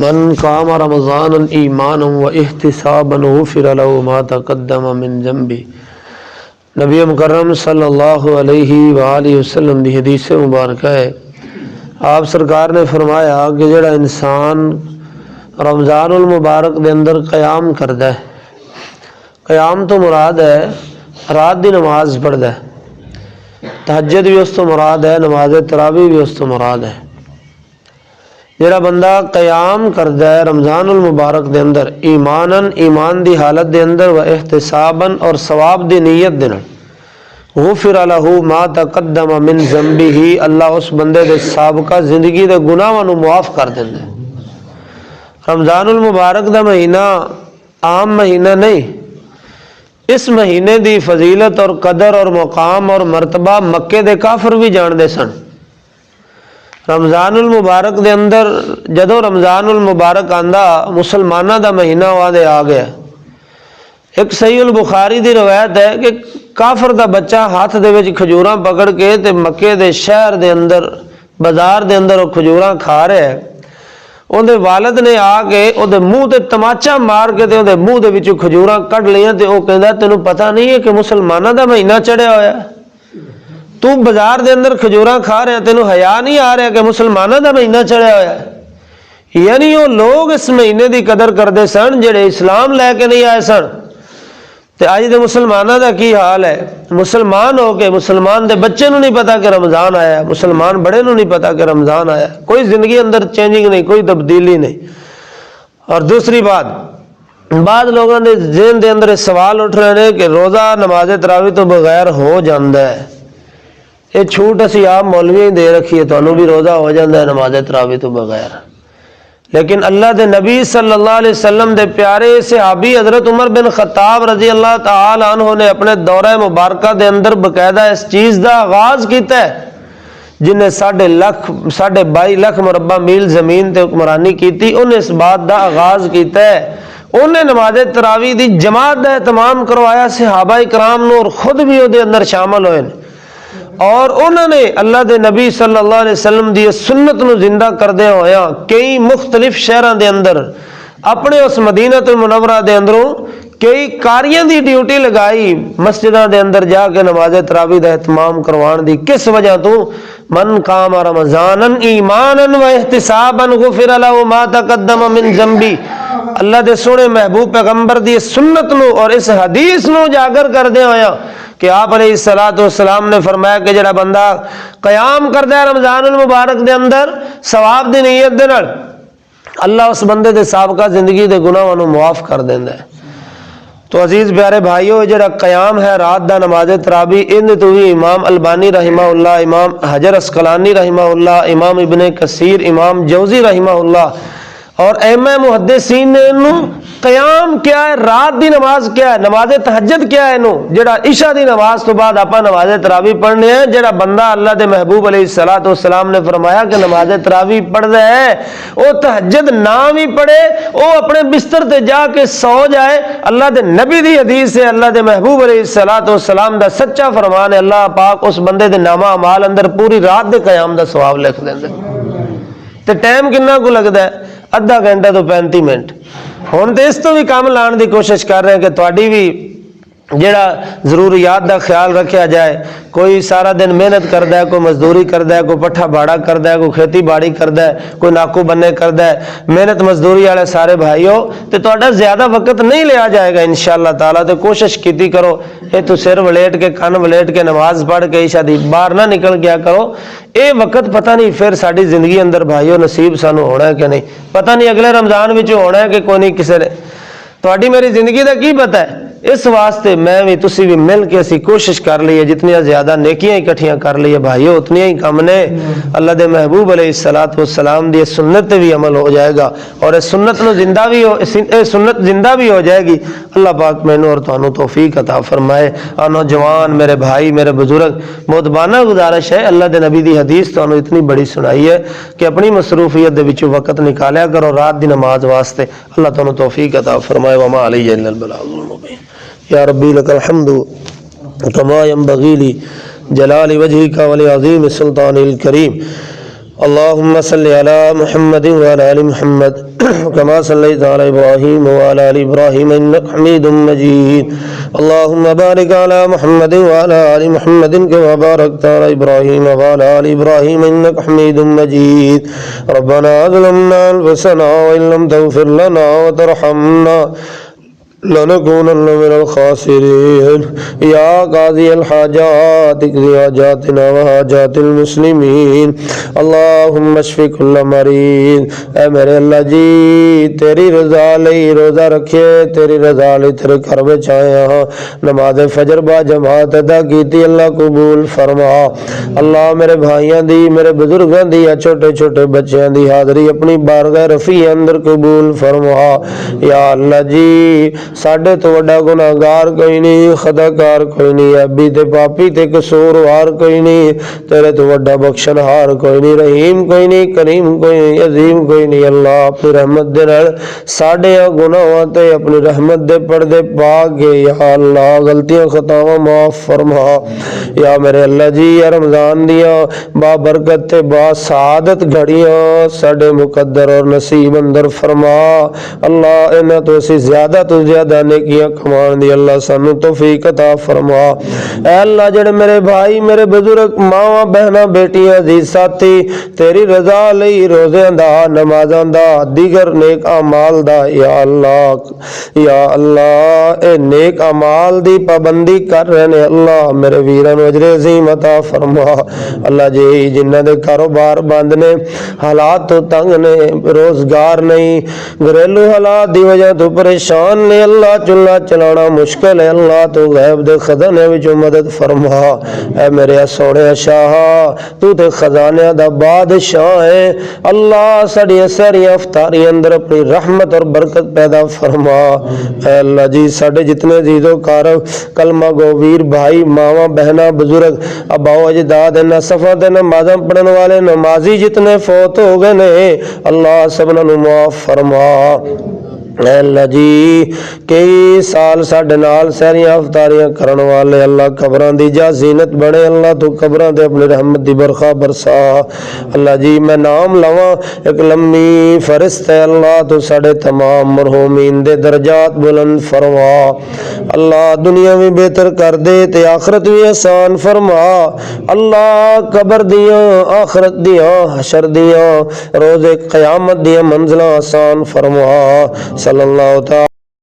من قام رمضان ایمانا و احتسابا غفر له ما تقدم من ذنبه۔ نبی مکرم صلی اللہ علیہ وآلہ وسلم دی حدیث مبارکہ ہے، آپ سرکار نے فرمایا کہ جڑا انسان رمضان المبارک دے اندر قیام کردا ہے، قیام تو مراد ہے رات دی نماز پڑھدا ہے، تہجد بھی اس تو مراد ہے، نماز تراویح بھی اس تو مراد ہے۔ جڑا بندہ قیام کردا ہے رمضان المبارک دے اندر ایماناً، ایمان دی حالت دے اندر، و احتساباً، اور ثواب دی نیت دے نال، غفر لہ ما تقدم من ذنبہ، اللہ اس بندے دے سابقہ زندگی دے گناہاں نو معاف کر دیندا ہے۔ رمضان المبارک دا مہینہ عام مہینہ نہیں، اس مہینے دی فضیلت اور قدر اور مقام اور مرتبہ مکے دے کافر بھی جاندے سن۔ رمضان المبارک دے اندر جدو رمضان المبارک آندا مسلمانہ دا مہینہ وادے آ گیا۔ ایک صحیح البخاری دی روایت ہے کہ کافر دا بچہ ہاتھ دے وچ کھجوراں پکڑ کے تے مکے دے شہر دے اندر بازار دے اندر وہ کھجوراں کھا رہا ہے، اون دے والد نے آ کے او دے منہ تے تماچا مار کے تے او دے منہ دے وچوں کھجوراں کڈ لیاں تے او کہندا تینوں پتہ نہیں ہے کہ مسلمانہ دا مہینہ چڑھیا ہویا ہے، تو بازار دے اندر کھجوراں کھا رہا، تینوں حیا نہیں آ رہا کہ مسلمانہ دا مہینہ چڑھیا ہویا ہے۔ یعنی وہ لوگ اس مہینے دی قدر کردے سن جڑے اسلام لے کے نہیں آئے سن۔ تے اج دے مسلمانہ دا کی حال ہے؟ مسلمان ہو کے مسلمان دے بچے نو نہیں پتا کہ رمضان آیا ہے، مسلمان بڑے نو نہیں پتا کہ رمضان آیا ہے، کوئی زندگی اندر چینجنگ نہیں، کوئی تبدیلی نہیں۔ اور دوسری بات، بعض لوگوں نے ذہن دے اندر سوال اٹھ رہے ہیں کہ روزہ نماز تراویح تو بغیر ہو جاندہ ہے، یہ چھوٹ اسی آپ مولوی دے رکھی ہے، تانوں بھی روزہ ہو جاندہ ہے نماز تراویح تو بغیر۔ لیکن اللہ دے نبی صلی اللہ علیہ وسلم دے پیارے صحابی حضرت عمر بن خطاب رضی اللہ تعالی عنہ نے اپنے دورہ مبارکہ دے اندر باقاعدہ اس چیز دا آغاز کیتا ہے، جن نے 22.5 لاکھ مربع میل زمین تے حکمرانی کیتی، انہیں اس بات دا آغاز کیتا ہے، انہیں نماز تراویح دی جماعت دا اہتمام کروایا صحابہ کرام نو، اور خود بھی وہ دے اندر شامل ہوئے، اور انہوں نے اللہ دے نبی صلی اللہ علیہ وسلم دی سنت نو زندہ کردے ہویا کئی مختلف شہراں دے اندر اپنے اس مدینہ المنورہ دے اندروں کئی کاریاں دی ڈیوٹی لگائی، مسجداں دے اندر جا کے نماز تراویح دا اہتمام کروان دی۔ کس وجہ تو؟ من قام رمضانا ایمانا و احتسابا غفر له ما تقدم من ذنبی، اللہ دے سونے محبوب پیغمبر دی سنت نو اور اس حدیث نو اجاگر کردے ہویا کہ آپ علیہ السلام نے فرمایا کہ جڑا بندہ قیام کردا ہے رمضان المبارک دے اندر ثواب دی نیت دے نال، اللہ اس بندے دے سابقہ زندگی دے گناہاں نو معاف کر دیندا ہے۔ تو عزیز پیارے بھائیو، جڑا قیام ہے رات دا نماز تراویح، ان تو بھی امام البانی رحمہ اللہ، امام حجر اسقلانی رحمہ اللہ، امام ابن کثیر، امام جوزی رحمہ اللہ اور ائمہ محدثین نے انہوں قیام کیا ہے، رات دی نماز کیا ہے، نماز تہجد کیا ہے، انہوں جڑا عشاء دی نماز تو بعد آپ نماز تراویح پڑھنے ہیں، جڑا بندہ اللہ دے محبوب علیہ السلام نے فرمایا کہ نماز تراویح پڑھ رہا ہے، وہ تہجد نہ بھی پڑھے، وہ اپنے بستر تے جا کے سو جائے، اللہ دے نبی دی حدیث ہے، اللہ دے محبوب علیہ السلام دا سچا فرمان ہے، اللہ پاک اس بندے دے نامہ اعمال اندر پوری رات دے قیام دا ثواب لکھ دیندا۔ تے ٹائم کنا کو لگدا ہے؟ آدھا گھنٹہ تو 35 منٹ۔ ہن تے اس تو بھی کم لان دی کوشش کر رہے ہیں کہ تہاڈی بھی جڑا ضروریات دا خیال رکھیا جائے، کوئی سارا دن محنت کردا ہے، کوئی مزدوری کردا ہے، کوئی پٹھا باڑا کردا ہے، کوئی کھیتی باڑی کردا ہے، کوئی ناکو بننے کردا ہے، محنت مزدوری والے سارے بھائیو، تے تہاڈا زیادہ وقت نہیں لیا جائے گا انشاءاللہ تعالی۔ تے کوشش کیتی کرو اے تو سر ولیٹ کے کن ولیٹ کے نماز پڑھ کے عشاء دی باہر نہ نکل گیا کرو، اے وقت پتہ نہیں پھر ساری زندگی اندر بھائیو نصیب سانو ہونا ہے کہ نہیں، پتہ نہیں اگلے رمضان وچ ہونا ہے کہ کوئی نہیں، کسے نے تہاڈی میری زندگی دا کی پتہ ہے۔ اس واسطے میں بھی تسی بھی مل کے اسی کوشش کر لیے، جتنی زیادہ نیکیاں اکٹھیاں کر لیے بھائیو اتنی ہی کم نے، اللہ دے محبوب علیہ السلام دی سنت تے بھی عمل ہو جائے گا، اور اس سنت نو زندہ بھی ہو، سنت زندہ بھی ہو جائے گی۔ اللہ پاک مینوں اور تانوں توفیق عطا فرمائے۔ اور نوجوان میرے بھائی میرے بزرگ، مودبانہ گزارش ہے، اللہ دے نبی دی حدیث تانوں اتنی بڑی سنائی ہے کہ اپنی مصروفیت دے وچوں وقت نکالیا کرو رات دی نماز واسطے۔ اللہ تانوں توفیق عطا فرمائے۔ وما علیہ الا البلاغ المبین۔ یا ربی لک الحمد کما ینبغی لی جلال وجهک ولعظیم سلطان الکریم۔ اللهم صل على محمد وعلى ال محمد كما صليت على ابراهيم وعلى ال ابراهيم انك حميد مجيد. اللهم بارك على محمد وعلى ال محمد كما باركت على ابراهيم وعلى ال ابراهيم انك حميد مجيد. ربنا ظلمنا انفسنا وان لم تغفر لنا وترحمنا لنكونن من الخاسرين. يا قاضي الحاجات اقض حاجاتنا وحاجات المسلمين. اللهم اشف كل مریض. اے میرے اللہ جی تیری رضا لئی روزہ رکھے، تیری رضا لئی تیرے گھر وچ آئے ہاں، نماز فجر با جماعت ادا کیتی، اللہ قبول فرما. اللہ میرے بھائیاں دی، میرے بزرگاں دی، چھوٹے چھوٹے بچیاں دی حاضری اپنی بارگاہ رفیع اندر قبول فرما. یا اللہ جی ساڈے تو وڈا گناہگار کوئی نہیں، خطا کار کوئی نہیں، عیبی تے پاپی تے قصوروار کوئی نہیں، تیرے تو وڈا بخشن ہار کوئی نہیں، رحیم کوئی نہیں، کریم کوئی نہیں، عظیم کوئی نہیں. اللہ اپنی رحمت دے نال ساڈے گناہاں تے اپنی رحمت دے پردے پا کے یا اللہ غلطیاں خطاواں معاف فرما. یا میرے اللہ جی یا رمضان دیاں با برکت تے با سعادت گھڑیاں ساڈے مقدر اور نصیب اندر فرما. اللہ انہاں تو اسی زیادہ تو زیادہ نیکیاں کمان دی اللہ سانو توفیق عطا فرما. اے اللہ جڑے میرے بھائی، میرے بزرگ، ماواں بہناں، بیٹیاں، عزیز ساتھی تیری رضا لئی روزیاں دا، نمازاں دا، دیگر نیک اعمال دا یا اللہ اے نیک اعمال دی پابندی کر رہے نے اللہ میرے ویراں نوں اجر عظیم عطا فرما. اللہ جی جنہاں دے کاروبار بند نے، حالات تو تنگ نے، روزگار نہیں، گھریلو حالات دی وجہ تو پریشان نے، اللہ چلا چلانا مشکل ہے، اللہ تو غیب دے خزانے وچوں مدد فرما. اے میرے سونے شاہ تو تے خزانے دا بادشاہ ہے، اللہ ساڈی ساری افطاری اندر اپنی رحمت اور برکت پیدا فرما. اے اللہ جی ساڈے جتنے عزیز و کار کلمہ گو ویر بھائی، ماواں بہناں، بزرگ، ابا و اجداد، نصفاں تے نمازاں پڑھن والے نمازی جتنے فوت ہو گئے نے اللہ سبحانہ نوں معاف فرما. اے اللہ جی کئی سال ساڈے نال سہریاں افطاریاں کرن والے اللہ قبراں دی جا زینت بنے، اللہ تو قبراں تے اپنی رحمت دی برخا برسا. اللہ جی میں نام لواں ایک لمبی فہرست ہے، اللہ تو ساڈے تمام مرحومین دے درجات بلند فرما. اللہ دنیا بھی بہتر کر دے تے آخرت بھی آسان فرما. اللہ قبر دیاں، آخرت دیاں، حشر دیاں، روز قیامت دیاں منزلاں آسان فرما. صلی اللہ تعالی